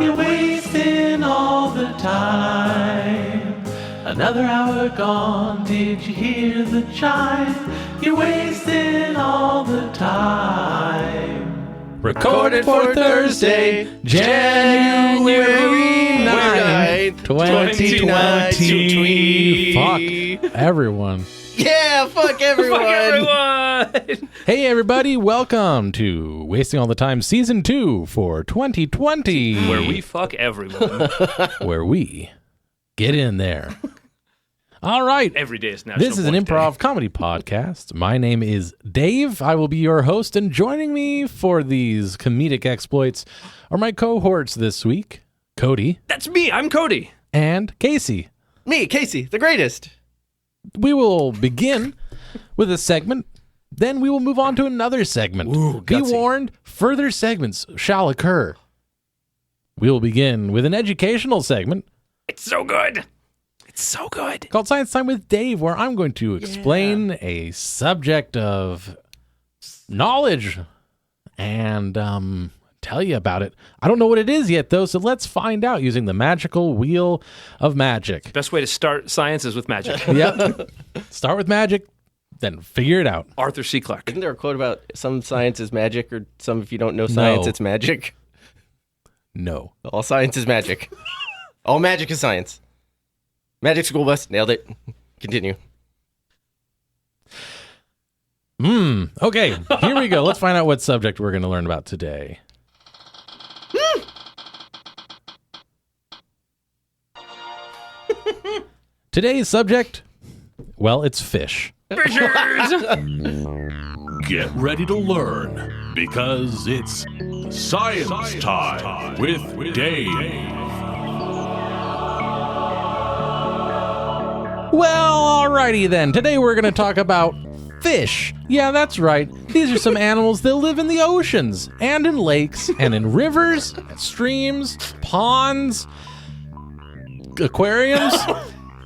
You're wasting all the time. Another hour gone, did you hear the chime? You're wasting all the time. Recorded for Thursday, January 9th, 2020. Fuck everyone. Yeah, fuck everyone. Fuck everyone. Hey everybody, welcome to Wasting All the Time Season 2 for 2020. Where we fuck everyone. Where we get in there. All right. Every day is National This is an Boys improv Day. comedy podcast. My name is Dave. I will be your host, and joining me for these comedic exploits are my cohorts this week, Cody That's me. I'm Cody. and Casey. Me, Casey, the greatest. We will begin with a segment, then we will move on to another segment. Ooh, Be gutsy. warned, further segments shall occur. We will begin with an educational segment It's so good. It's so good. called Science Time with Dave, where I'm going to explain a subject of knowledge and tell you about it. I don't know what it is yet, though, so let's find out using the magical wheel of magic. Best way to start science is with magic. Yep. Start with magic, then figure it out. Arthur C. Clarke. Isn't there a quote about some science is magic, or some if you don't know science, No. it's magic? No. All science is magic. All magic is science. Magic school bus, nailed it. Continue. Okay, here we go. Let's find out what subject we're going to learn about today. Today's subject, well, it's fish. Fishers. Get ready to learn because it's Science Time with Dave. Well, alrighty then. Today we're going to talk about fish. Yeah, that's right. These are some animals that live in the oceans and in lakes and in rivers, streams, ponds, aquariums.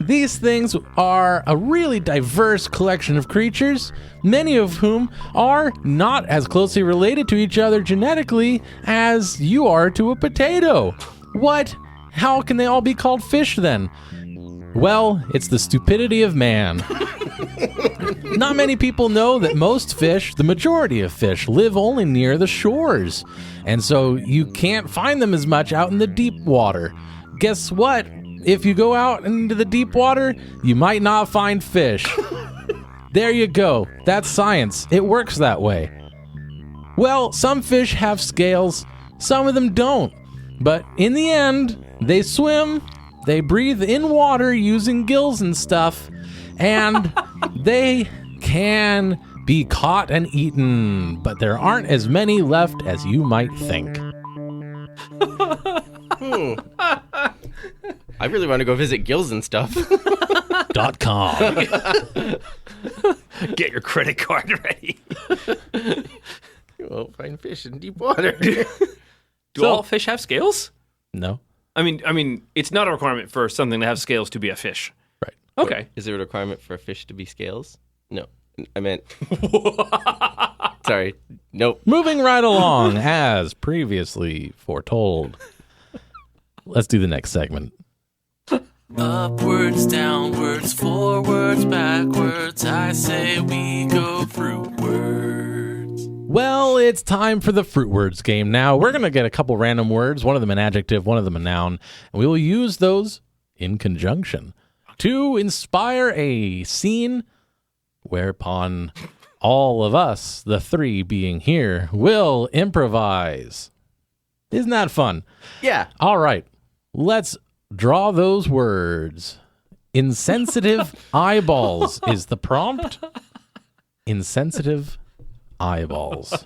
These things are a really diverse collection of creatures, many of whom are not as closely related to each other genetically as you are to a potato. What? How can they all be called fish then? Well, it's the stupidity of man. Not many people know that most fish, the majority of fish, live only near the shores. And so you can't find them as much out in the deep water. Guess what? If you go out into the deep water, you might not find fish. There you go. That's science. It works that way. Well, some fish have scales, some of them don't. But in the end, they swim, they breathe in water using gills and stuff, and they can be caught and eaten, but there aren't as many left as you might think. I really want to go visit gills and stuff. .com. Get your credit card ready. You won't find fish in deep water. Do all fish have scales? No. I mean, it's not a requirement for something to have scales to be a fish. Right. Okay. Is there a requirement for a fish to be scales? No. I meant... Sorry. Nope. Moving right along, as previously foretold. Let's do the next segment. Upwards, downwards, forwards, backwards, I say we go fruitwards. Well, it's time for the Fruitwards game now. We're going to get a couple random words, one of them an adjective, one of them a noun, and we will use those in conjunction to inspire a scene whereupon all of us, the three being here, will improvise. Isn't that fun? Yeah. All right, let's draw those words. Insensitive eyeballs is the prompt. Insensitive eyeballs.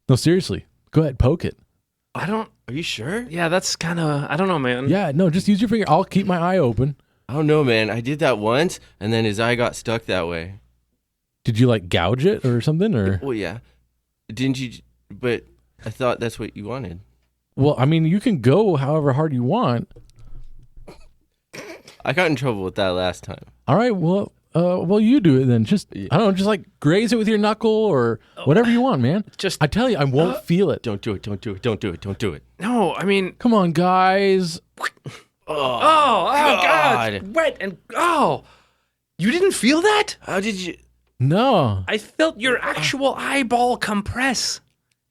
No, seriously. Go ahead, poke it. Are you sure? Yeah, that's kind of, I don't know, man. Yeah, no, just use your finger. I'll keep my eye open. I don't know, man. I did that once, and then his eye got stuck that way. Did you like gouge it or something? Or Well, yeah. Didn't you? But I thought that's what you wanted. well, I mean, you can go however hard you want. I got in trouble with that last time. All right, well, Well, you do it then. Just I don't know, just like graze it with your knuckle or whatever you want, man. Just I tell you, I won't feel it. Don't do it. Don't do it. Don't do it. Don't do it. No, I mean, Come on, guys. God, wet and you didn't feel that? How did you? No. I felt your actual eyeball compress.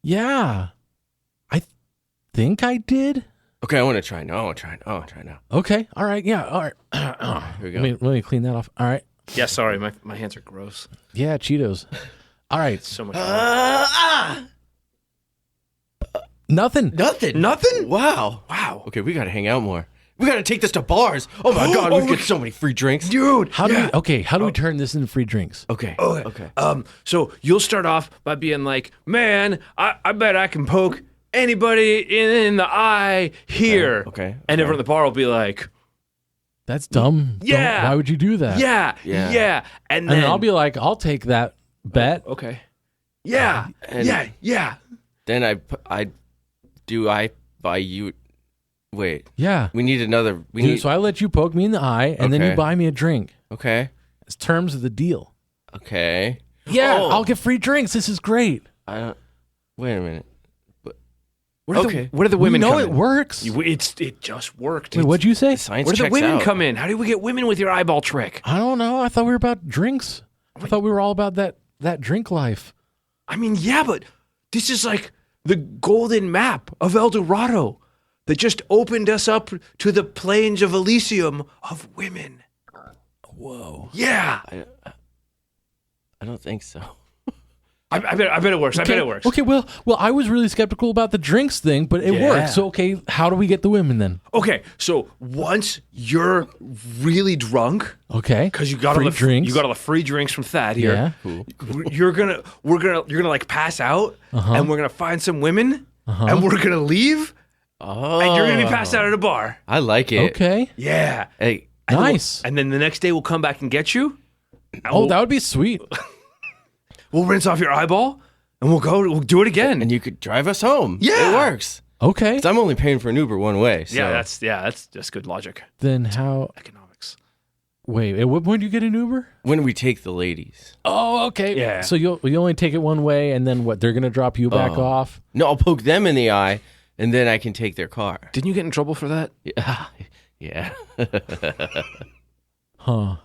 Yeah. I think I did. Okay, I want to try now. I want to try now. Okay. All right. Yeah. All right. Here we go. Let me clean that off. All right. Yeah, sorry, my hands are gross. Yeah, Cheetos. All right. So much. Nothing. Nothing. Wow. Okay, we got to hang out more. We got to take this to bars. Oh my God, we get so many free drinks, Dude, How do we turn this into free drinks? Okay. Okay. So you'll start off by being like, man, I bet I can poke anybody in the eye here. Okay. And everyone at the bar will be like, That's dumb. Yeah. Why would you do that? yeah. And then, And then I'll be like, I'll take that bet. okay. Yeah. And- Yeah. Then I buy you. Wait, Yeah. we need another. We need. So I let you poke me in the eye, and then you Okay. buy me a drink. Okay. It's terms of the deal. Okay. Yeah. Oh. I'll get free drinks. This is great. I don't. Wait a minute. Where do the women we know come it in? works. It just worked. Wait, what'd you say? Science Where do the checks women out. come in? How do we get women with your eyeball trick? I don't know. I thought we were about drinks. I thought we were all about that drink life. I mean, yeah, but this is like the golden map of El Dorado that just opened us up to the plains of Elysium of women. Whoa. Yeah. I don't think so. I bet it works. I bet it works. Okay, well, I was really skeptical about the drinks thing, but it Yeah. worked. So, okay, how do we get the women then? Okay, so once you're really drunk, Okay. because you got free all the drinks. you got all the free drinks from Thad here. Yeah. Cool. You're gonna like pass out, and we're gonna find some women, and we're gonna leave, Oh. and you're gonna be passed out at a bar. I like it. Okay. Yeah. Hey. And then Nice. and then the next day we'll come back and get you. And Oh, that would be sweet. we'll rinse off your eyeball, and we'll do it again. And you could drive us home. Yeah. It works. Okay. 'Cause I'm only paying for an Uber one way. So. that's just good logic. Then how? Economics. Wait, at what point do you get an Uber? When we take the ladies. Oh, okay. Yeah. So you only take it one way, and then what? They're gonna drop you back off. No, I'll poke them in the eye, and then I can take their car. Didn't you get in trouble for that? Yeah. Yeah. Huh.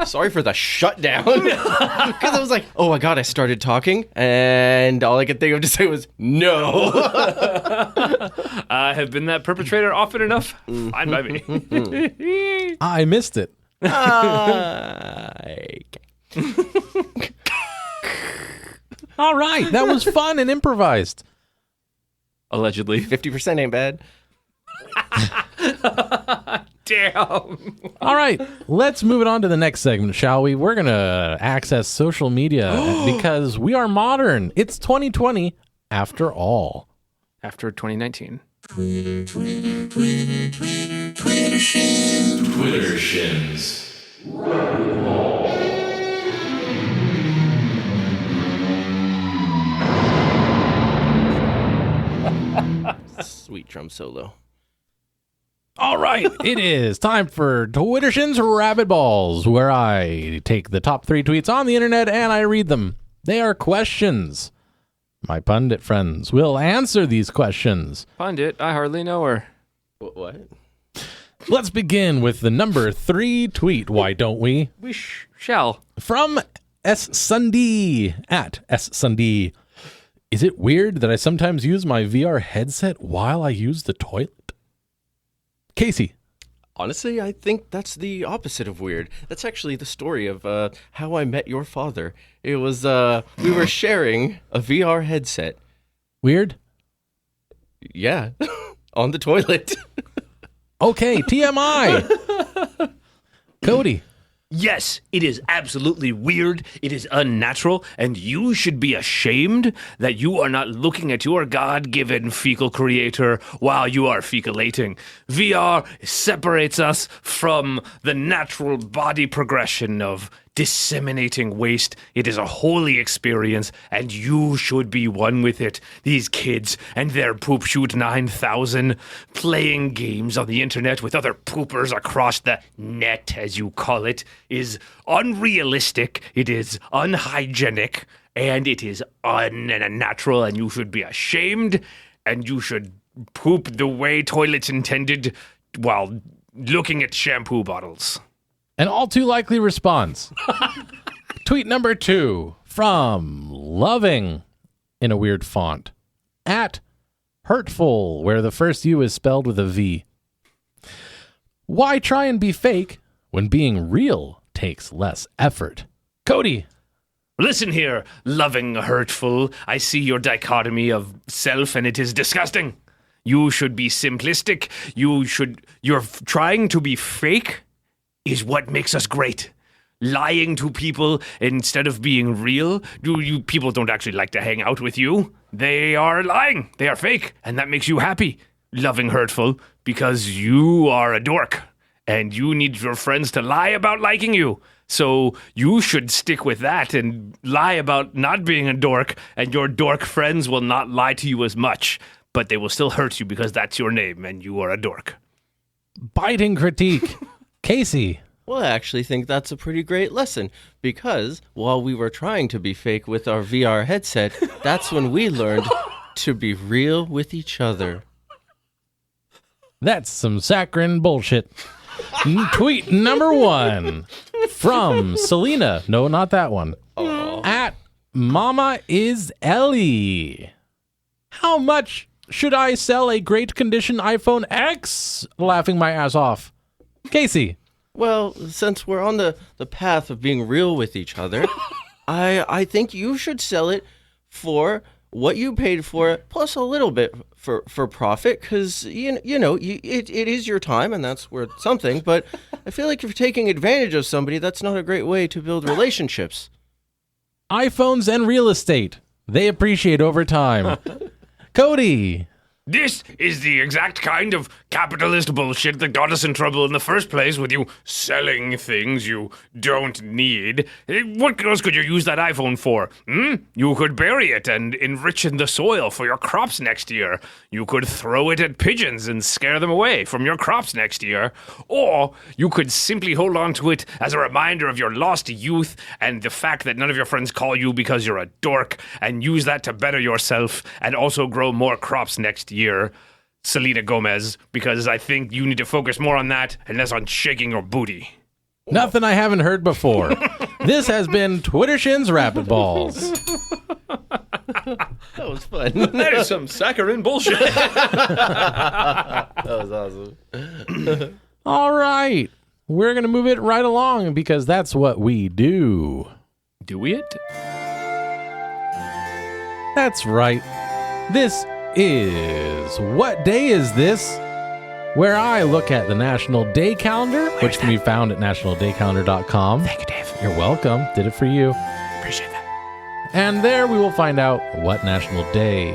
Sorry for the shutdown. Because I was like, oh my God, I started talking, and all I could think of to say was no. I have been that perpetrator often enough. Fine by me. I missed it. All right, that was fun and improvised. Allegedly. 50% ain't bad. Damn. All right, let's move it on to the next segment, shall we? We're going to access social media because we are modern. It's 2020 after all. After 2019. Twitter shins. Sweet drum solo. All right, it is time for Twittershins Rapidballs, where I take the top 3 tweets on the internet and I read them. They are questions. My pundit friends will answer these questions. Pundit, I hardly know her. What? Let's begin with the number 3 tweet, why don't we? We shall. From S. Sunday, at S. Sunday. Is it weird that I sometimes use my VR headset while I use the toilet? Casey. Honestly, I think that's the opposite of weird. That's actually the story of how I met your father. It was, we were sharing a VR headset. Weird? Yeah, on the toilet. Okay, TMI. Cody. Yes, it is absolutely weird. It is unnatural, and you should be ashamed that you are not looking at your God-given fecal creator while you are fecalating. VR separates us from the natural body progression of disseminating waste. It is a holy experience, and you should be one with it. These kids and their Poop Shoot 9000 playing games on the internet with other poopers across the net, as you call it, is unrealistic. It is unhygienic, and it is unnatural, and you should be ashamed, and you should poop the way toilets intended while looking at shampoo bottles. An all too likely response. Tweet number 2 from Loving in a weird font at Hurtful, where the first U is spelled with a V. Why try and be fake when being real takes less effort? Cody. Listen here, Loving Hurtful. I see your dichotomy of self, and it is disgusting. You should be simplistic. You're trying to be fake is what makes us great. Lying to people instead of being real. People don't actually like to hang out with you. They are lying. They are fake. And that makes you happy, Loving Hurtful, because you are a dork. And you need your friends to lie about liking you. So you should stick with that and lie about not being a dork, and your dork friends will not lie to you as much, but they will still hurt you because that's your name and you are a dork. Biting critique. Casey. Well, I actually think that's a pretty great lesson, because while we were trying to be fake with our VR headset, that's when we learned to be real with each other. That's some saccharine bullshit. Tweet number 1 from Selena. No, not that one. At Mama is Ellie. How much should I sell a great condition iPhone X? Laughing my ass off. Casey. Well, since we're on the path of being real with each other, I think you should sell it for what you paid for it, plus a little bit for profit, because it is your time, and that's worth something. But I feel like if you're taking advantage of somebody, that's not a great way to build relationships. iPhones and real estate. They appreciate over time. Cody. This is the exact kind of capitalist bullshit that got us in trouble in the first place with you selling things you don't need. What else could you use that iPhone for? You could bury it and enrich in the soil for your crops next year. You could throw it at pigeons and scare them away from your crops next year. Or you could simply hold on to it as a reminder of your lost youth and the fact that none of your friends call you because you're a dork, and use that to better yourself and also grow more crops next year, Selena Gomez, because I think you need to focus more on that and less on shaking your booty. Nothing I haven't heard before. This has been Twittershin's Rapidballs. That was fun. That is some saccharine bullshit. That was awesome. All right. We're going to move it right along because that's what we do. Do we it? That's right. This is What Day Is This? Where I look at the National Day Calendar, which can be found at nationaldaycalendar.com. Thank you, Dave. You're welcome. Did it for you. Appreciate that. And there we will find out what national day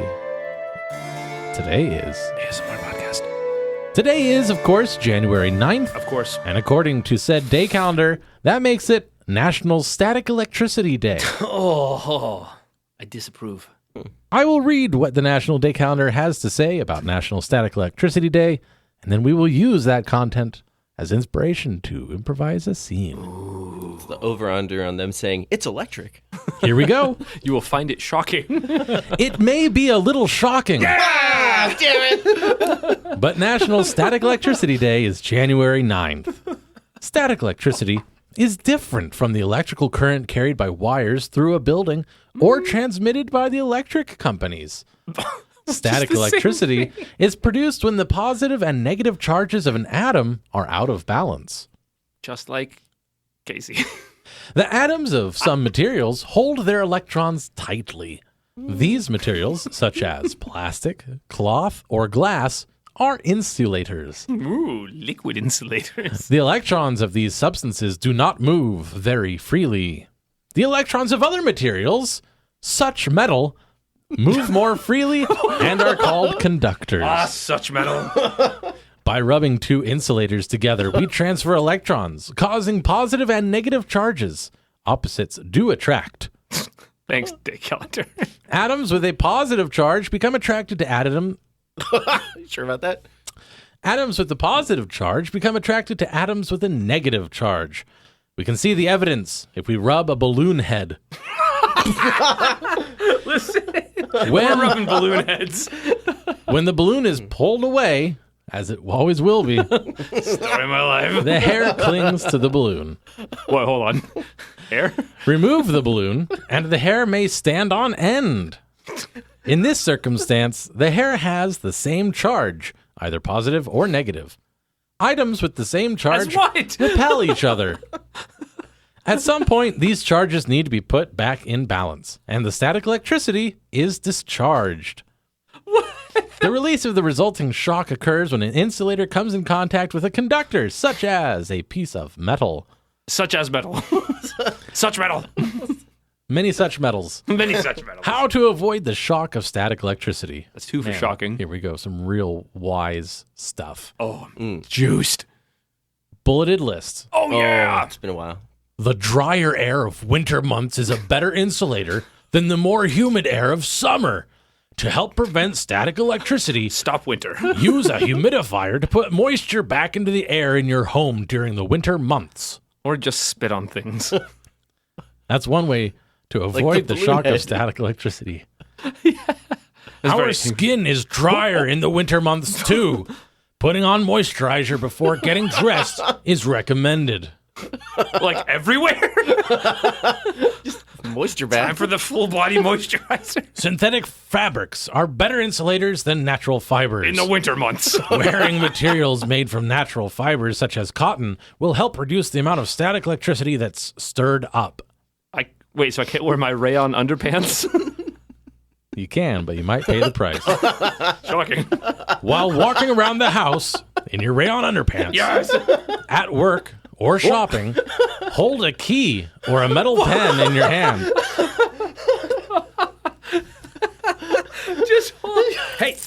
today is. ASMR podcast. Today is, of course, January 9th. Of course. And according to said day calendar, that makes it National Static Electricity Day. Oh, I disapprove. I will read what the National Day Calendar has to say about National Static Electricity Day, and then we will use that content as inspiration to improvise a scene. It's the over-under on them saying, it's electric. Here we go. You will find it shocking. It may be a little shocking. Ah, damn it! But National Static Electricity Day is January 9th. Static electricity is different from the electrical current carried by wires through a building or transmitted by the electric companies. Static electricity is produced when the positive and negative charges of an atom are out of balance. Just like Casey. The atoms of some materials hold their electrons tightly. These materials, such as plastic, cloth, or glass, are insulators. Ooh, liquid insulators. The electrons of these substances do not move very freely. The electrons of other materials, such metal, move more freely and are called conductors. Ah, such metal. By rubbing two insulators together, we transfer electrons, causing positive and negative charges. Opposites do attract. Thanks, day calendar. Atoms with a positive charge become attracted to You sure about that? Atoms with a positive charge become attracted to atoms with a negative charge. We can see the evidence if we rub a balloon head. Listen, When- we're rubbing balloon heads. When the balloon is pulled away, as it always will be, Story of my life. the hair clings to the balloon. What? Hold on. Hair? Remove the balloon, and the hair may stand on end. In this circumstance, the hair has the same charge, either positive or negative. Items with the same charge As what? repel each other. At some point, these charges need to be put back in balance, and the static electricity is discharged. The release of the resulting shock occurs when an insulator comes in contact with a conductor, such as a piece of metal. Such as metal. Such metal. Many such metals. Many such metals. How to avoid the shock of static electricity. That's two for Man, shocking. Here we go. Some real wise stuff. Oh, juiced. Bulleted list. Oh, yeah. It's been a while. The drier air of winter months is a better insulator than the more humid air of summer. To help prevent static electricity, Stop winter. use a humidifier to put moisture back into the air in your home during the winter months. Or just spit on things. That's one way to avoid the balloon shock head. of static electricity. It's Our very- skin is drier in the winter months too. Putting on moisturizer before getting dressed is recommended. Like everywhere. Moisture Time bath. for the full body moisturizer. Synthetic fabrics are better insulators than natural fibers. In the winter months. Wearing materials made from natural fibers, such as cotton, will help reduce the amount of static electricity that's stirred up. Wait, so I can't wear my rayon underpants? You can, but you might pay the price. Shocking. While walking around the house in your rayon underpants, Yes. at work, or shopping, hold a key or a metal pen in your hand. Just hold. Hey.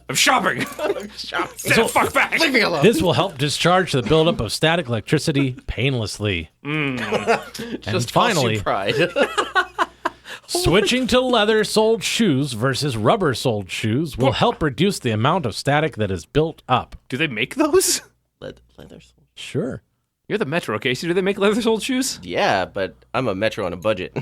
I'm shopping. Step the fuck back. Leave me alone. This will help discharge the buildup of static electricity painlessly. And Just finally, cost you pride. switching to leather-soled shoes versus rubber-soled shoes will help reduce the amount of static that is built up. Do they make those? Leather. Sure. You're the Metro, Casey. Do they make leather-soled shoes? Yeah, but I'm a Metro on a budget.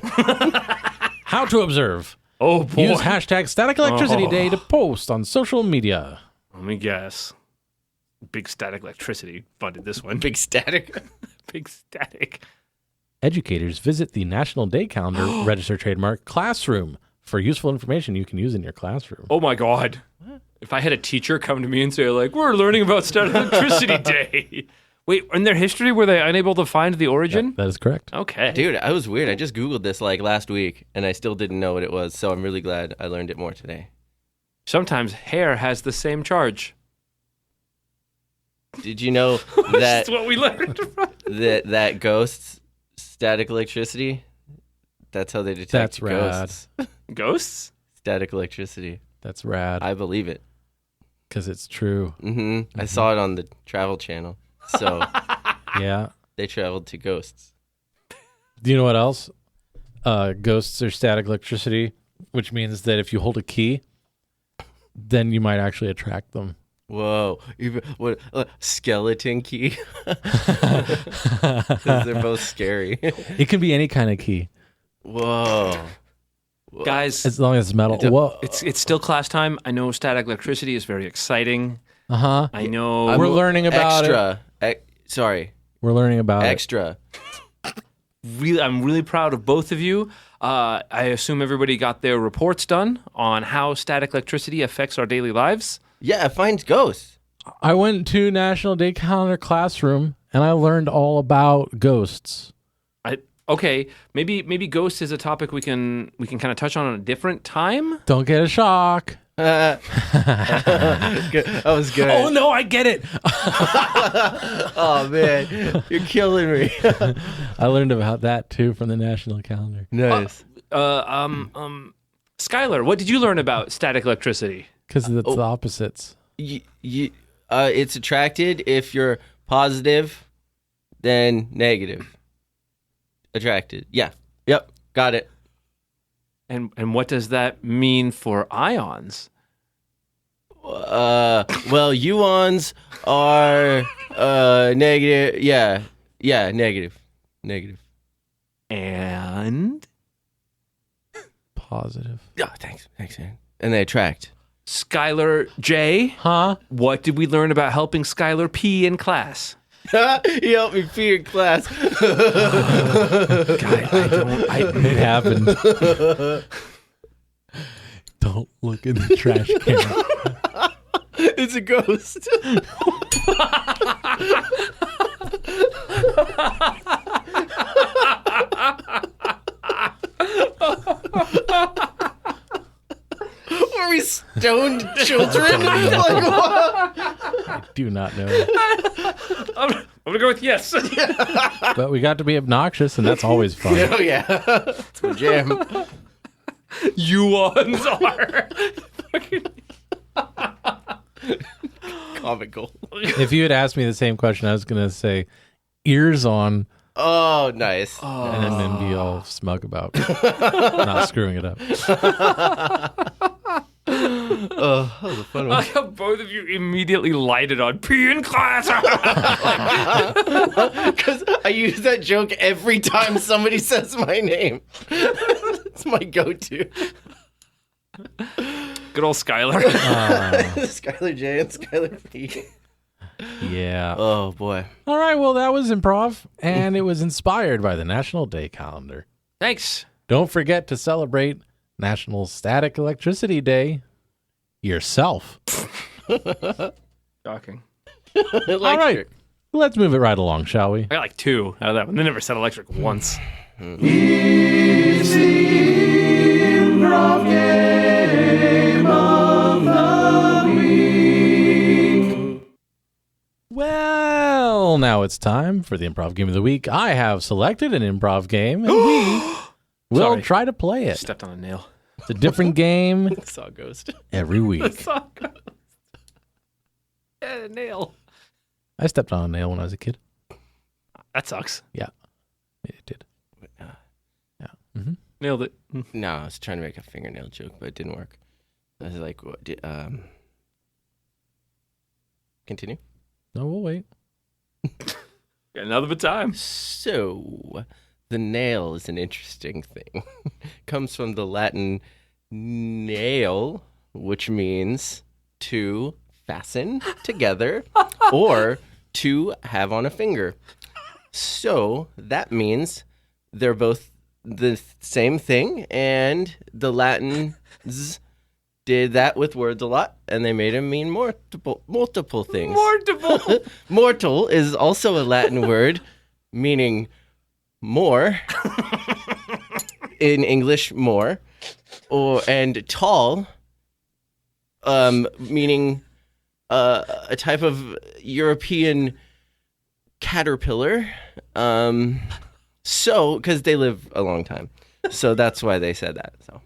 How to observe. Oh, boy. Use hashtag Static Electricity Day to post on social media. Let me guess. Big static electricity funded this one. Big static. Big static. Educators visit the National Day Calendar Register Trademark Classroom for useful information you can use in your classroom. Oh, my God. If I had a teacher come to me and say, like, we're learning about static electricity day. Wait, in their history, were they unable to find the origin? That is correct. Okay. Dude, I was weird. I just Googled this like last week and I still didn't know what it was. So I'm really glad I learned it more today. Sometimes hair has the same charge. Did you know that That's what we learned. that ghosts static electricity? That's how they detect That's rad. ghosts. Ghosts? Static electricity. That's rad I believe it. because it's true. I saw it on the Travel Channel. So Yeah. they traveled to ghosts. Do you know what else? Ghosts are static electricity, which means that if you hold a key, then you might actually attract them. Whoa! Even what skeleton key? 'Cause they're both scary. It can be any kind of key, Whoa! Guys, as long as it's metal. Whoa. it's still class time. I know static electricity is very exciting. Uh-huh. I know. We're learning about it. extra. Sorry, We're learning about extra. I'm really proud of both of you. I assume everybody got their reports done on how static electricity affects our daily lives. Yeah, it finds ghosts. it. I went to National Day Calendar Classroom, and I learned all about ghosts. Okay, maybe ghosts is a topic we can kind of touch on a different time. Don't get a shock. Good. That was good. Oh, no, I get it. Oh man, you're killing me. I learned about that, too, from the National Calendar. Nice. Skylar, what did you learn about static electricity? Because it's the opposites. It's attracted if you're positive, then negative. attracted. Yeah. Yep. Got it. And what does that mean for ions? Well, muons are negative. Yeah. Yeah, negative. Negative. And Positive. Oh, thanks. Thanks, man. And they attract. Skylar J, Huh? what did we learn about helping Skylar pee in class? He helped me pee in class. God, It happened. Don't look in the trash can. It's a ghost. Were we stoned children? Like, what? I do not know. I'm gonna go with yes. But we got to be obnoxious, and that's always fun. Oh, yeah. It's my jam. Muons are fucking Comical. If you had asked me the same question, I was going to say ears on, Oh, nice. and then be all smug about not screwing it up. Oh, that was a fun one. like how both of you immediately lighted on pee in class. Because I use that joke every time somebody says my name. It's my go-to. Good old Skylar. Skylar J and Skylar P. Yeah. Oh, boy. All right, well, that was improv, and it was inspired by the National Day calendar. Thanks. Don't forget to celebrate National Static Electricity Day yourself. Shocking. All right, let's move it right along, shall we? I got like 2 out of that one. They never said electric once. It's the improv game of the week. Well, now it's time for the improv game of the week. I have selected an improv game, and we will Sorry. try to play it. Stepped on a nail. It's a different game Saw a ghost. every week. Yeah, nail. I stepped on a nail when I was a kid. That sucks. Yeah, it did. Nailed it. No, I was trying to make a fingernail joke, but it didn't work. I was like, what? Continue. No, we'll wait. Got another bit time. So, the nail is an interesting thing. Comes from the Latin nail, which means to fasten together or to have on a finger. So, that means they're both the same thing, and the Latins did that with words a lot, and they made them mean multiple things. Mortal. Mortal is also a Latin word meaning more. In English, more. And tall, meaning a type of European caterpillar. So, because they live a long time. So that's why they said that. So,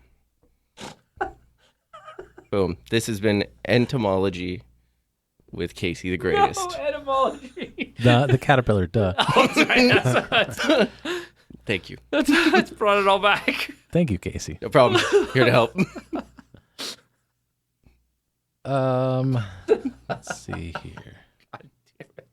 boom. This has been Entomology with Casey the Greatest. Etymology. The caterpillar, duh. Thank you. That's brought it all back. Thank you, Casey. No problem. Here to help. Let's see here.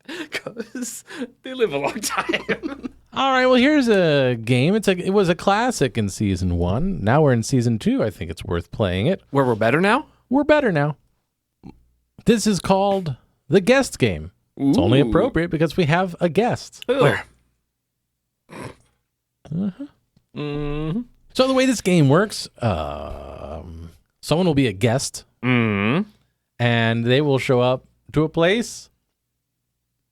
Because they live a long time. All right, well, here's a game. It was a classic in season 1. Now we're in season 2. I think it's worth playing it. Where we're better now? We're better now. This is called the guest game. It's only appropriate because we have a guest. Where? So the way this game works, someone will be a guest, and they will show up to a place,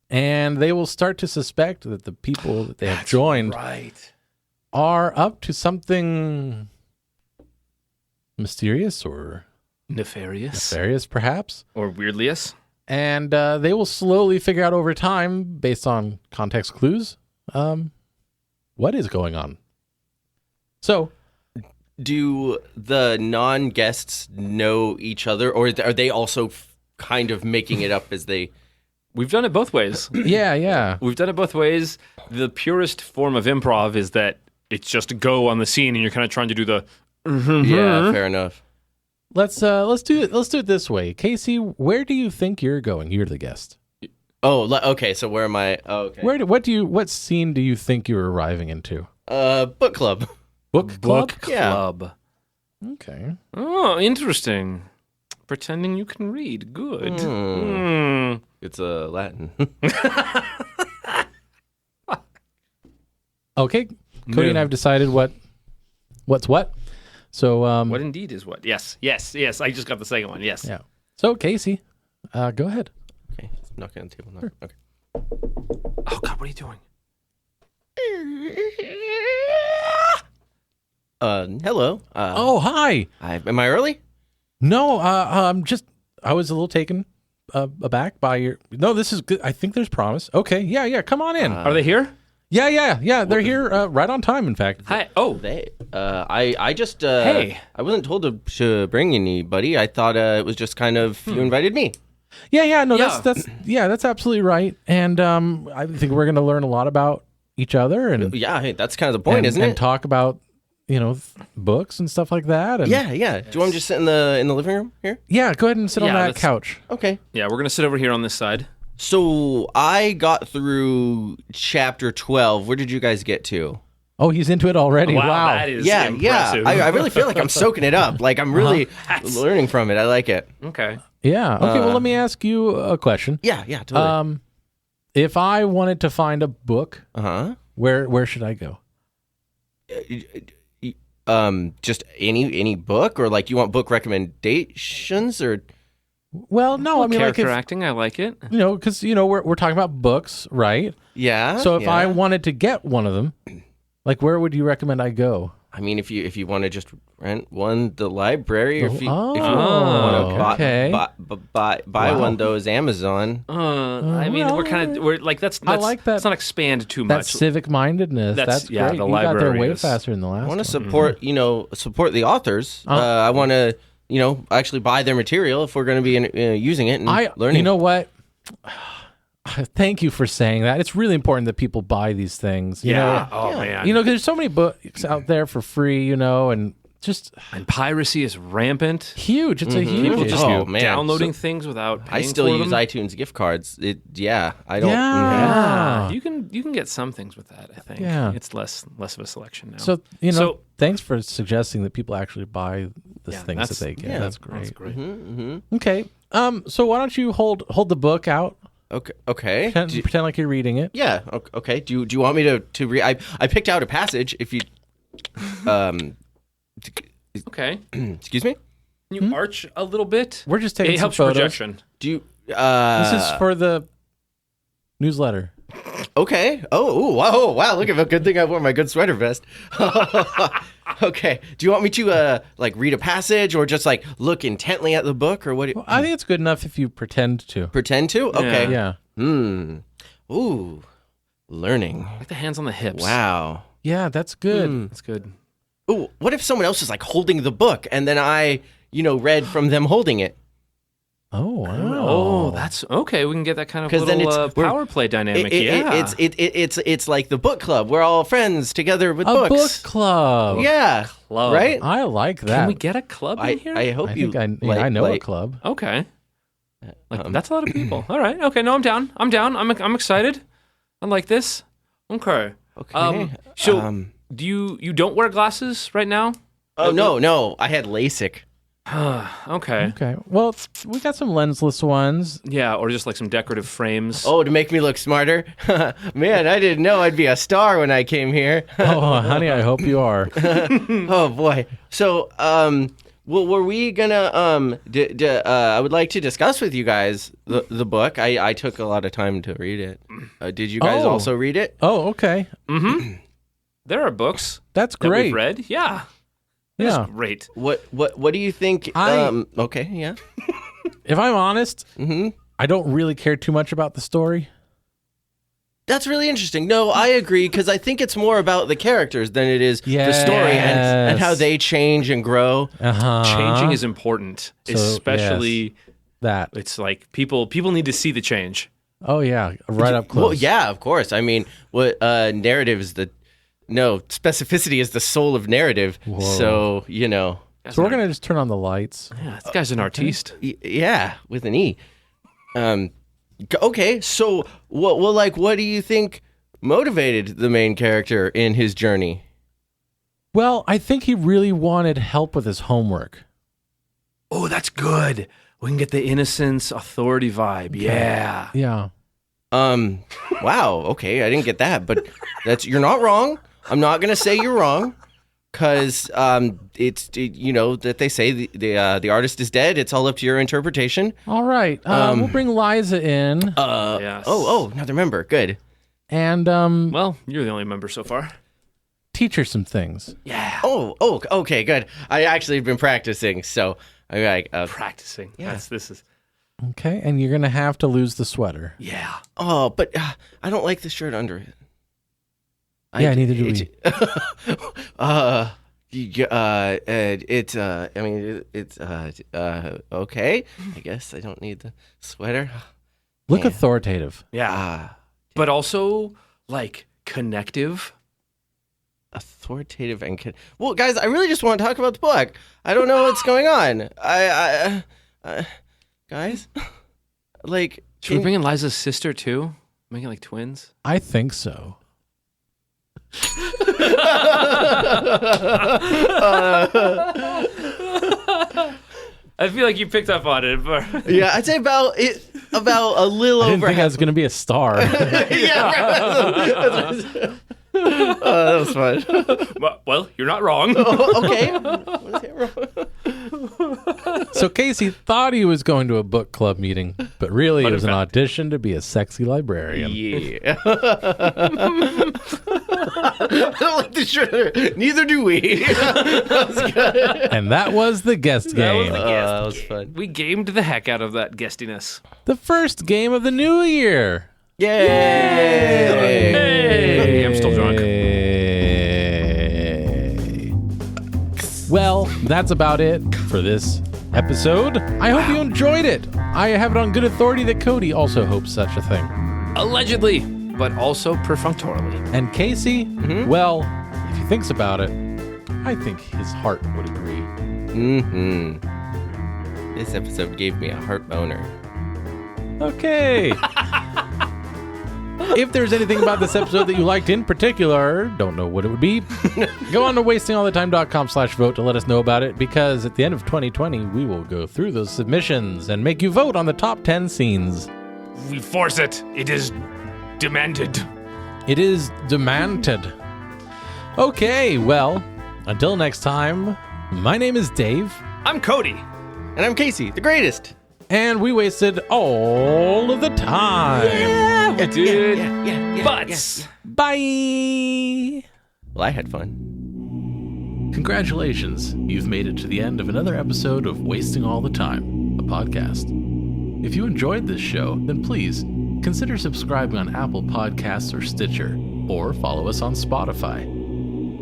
and they will start to suspect that the people that they have joined are up to something mysterious or Nefarious. perhaps. Or weirdliest. And they will slowly figure out over time, based on context clues, what is going on. So, Do the non-guests know each other, or are they also kind of making it up as they We've done it both ways. Yeah. We've done it both ways. The purest form of improv is that it's just a go on the scene, and you're kind of trying to do the. Yeah, fair enough. Let's do it this way. Casey, where do you think you're going? You're the guest. Oh, okay. So where am I? Oh, okay. What scene do you think you're arriving into? Book club. Book club? Yeah. Club. Okay. Oh, interesting. Pretending you can read. Good. It's Latin. Okay. Cody and I have decided what's what. So What indeed is what? Yes. I just got the second one. Yes. yeah. So Casey, go ahead. Okay, knocking on the table. Sure. Okay. Oh God, what are you doing? Hello. Oh, hi. Am I early? No, I was a little taken aback by your. No, this is good. I think there's promise. Okay, yeah. Come on in. Are they here? Yeah. They're here right on time. In fact. Hi. Oh, I just Hey. I wasn't told to bring anybody. I thought it was just kind of you invited me. Yeah. No, Yeah. that's absolutely right. And I think we're going to learn a lot about each other and Yeah, hey, that's kind of the point, isn't and it? talk about books and stuff like that. And Yeah. Do you want me to just sit in the living room here? yeah. Go ahead and sit on Yeah, that let's- couch. Okay. yeah. We're gonna sit over here on this side. So I got through chapter 12. Where did you guys get to? Oh, he's into it already. Wow. that is Yeah. impressive. I really feel like I'm soaking it up. Like I'm really learning from it. I like it. Okay. Yeah. Okay. Well, let me ask you a question. Yeah. Totally. If I wanted to find a book, Uh-huh. where should I go? Just any book, or like you want book recommendations, or Well, no. I mean, like Character if, acting, I like it. because we're talking about books, right? yeah. So if yeah. I wanted to get one of them, like where would you recommend I go? I mean, if you want to just rent one, the library, or if you Oh, want to okay. buy Wow. one of those Amazon. I mean, we're like that's I like that- Let's not expand too That much. civic mindedness. That's- That's yeah, great. the You got there library way is- faster than the last I want to one. support support the authors. I want to actually buy their material if we're going to be using it and learning. You know what? Thank you for saying that. It's really important that people buy these things. You yeah. know? Oh man. Because there's so many books out there for free, and just and piracy is rampant. huge. It's a huge People issue. just Oh, man. downloading things without. I paying still for use them. iTunes gift cards. I don't. Yeah. You can get some things with that. I think. Yeah. It's less of a selection now. So, So- thanks for suggesting that people actually buy the Yeah, things that's- that they get. yeah, That's great. That's great. Okay. So why don't you hold the book out? Okay. Pretend like you're reading it. Yeah. Okay. Do you want me to read? I picked out a passage. If you, Okay. excuse me. Can you arch a little bit? We're just taking It some helps photos. projection. Do you? This is for the newsletter. Okay. Oh, wow. Look at the good thing I wore my good sweater vest. Okay. Do you want me to read a passage or just like look intently at the book or what? I think it's good enough if you pretend to. Pretend to? Okay. Yeah. Ooh. Learning. Like the hands on the hips. Wow. Yeah, that's good. That's good. Ooh. What if someone else is like holding the book and then I, read from them holding it? Oh, wow. Oh, that's okay. We can get that kind of 'Cause then little it's- we're- power play dynamic. It's like the book club. We're all friends together with a books. book club. Yeah. Club. Right? I like that. Can we get a club in here? I hope I you. think I know a club. Okay. That's a lot of people. All right. Okay. No, I'm down. I'm excited. I like this. Okay. Okay. So do you don't wear glasses right now? Oh no! I had LASIK. Okay. Okay. Well, we got some lensless ones. Yeah, or just like some decorative frames. Oh, to make me look smarter. Man, I didn't know I'd be a star when I came here. Oh, honey, I hope you are. Oh boy. So, well, were we gonna I would like to discuss with you guys the book. I took a lot of time to read it. Did you guys Oh. also read it? Oh, okay. There are books That's that great. we've read. Yeah. Yeah. That's great. What do you think? Okay, yeah. If I'm honest, I don't really care too much about the story. That's really interesting. No, I agree because I think it's more about the characters than it is the story and how they change and grow. Uh-huh. Changing is important, So, especially That. it's like people need to see the change. Oh yeah, right up close. Well, yeah, of course. I mean, what narrative is specificity is the soul of narrative. Whoa. So, you know. So we're gonna just turn on the lights. Yeah, this guy's an artiste. Yeah, with an E. Okay, so what do you think motivated the main character in his journey? Well, I think he really wanted help with his homework. Oh, that's good. We can get the innocence authority vibe. Yeah. Yeah. Wow. Okay, I didn't get that, but you're not wrong. I'm not gonna say you're wrong, because that they say the artist is dead. It's all up to your interpretation. All right. We'll bring Liza in. Yes. Oh, another member. Good. And Well, you're the only member so far. teach her some things. Yeah. Oh, okay, good. I actually have been practicing, so I'm like, Practicing. Yeah. This is. Okay, and you're gonna have to lose the sweater. Yeah. oh, but I don't like the shirt under it. Yeah, neither do we. It's okay. I guess I don't need the sweater. Look Man. authoritative. Yeah. But also, like, connective. Authoritative and well, guys, I really just want to talk about the book. I don't know what's going on. Guys, like, Should we bring in Liza's sister, too? Make it like twins? I think so. I feel like you picked up on it. But yeah, I'd say about a little I didn't over think I half. was gonna be a star. Yeah, that was fun. well, you're not wrong. Okay. So Casey thought he was going to a book club meeting, but really it was an in fact- audition to be a sexy librarian. Yeah. I don't like the shirt. Neither do we. And that was the guest game. That was fun. We gamed the heck out of that guestiness. The first game of the new year. Yay! Hey, I'm still drunk. Well, that's about it for this episode. I hope you enjoyed it. I have it on good authority that Cody also hopes such a thing. Allegedly, but also perfunctorily. And Casey, well, if he thinks about it, I think his heart would agree. This episode gave me a heart boner. Okay. If there's anything about this episode that you liked in particular, don't know what it would be, go on to wastingallthetime.com/vote to let us know about it, because at the end of 2020, we will go through those submissions and make you vote on the top 10 scenes. We force it. It is demanded. It is demanded. Okay, well, until next time, my name is Dave, I'm Cody. And I'm Casey, the greatest. and we wasted all of the time. We did. Yeah. Butts. Bye! Well, I had fun. Congratulations, you've made it to the end of another episode of Wasting All the Time, a podcast. If you enjoyed this show, then please consider subscribing on Apple Podcasts or Stitcher, or follow us on Spotify.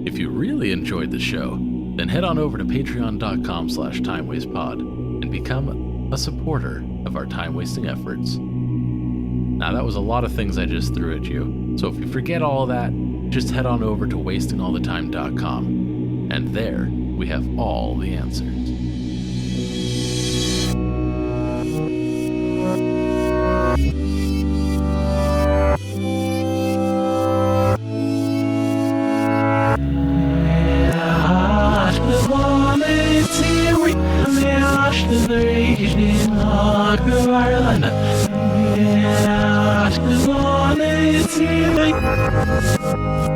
If you really enjoyed the show, then head on over to patreon.com/timewastepod and become a supporter of our time-wasting efforts. Now, that was a lot of things I just threw at you, so if you forget all of that, just head on over to wastingallthetime.com, and there we have all the answers. Yeah,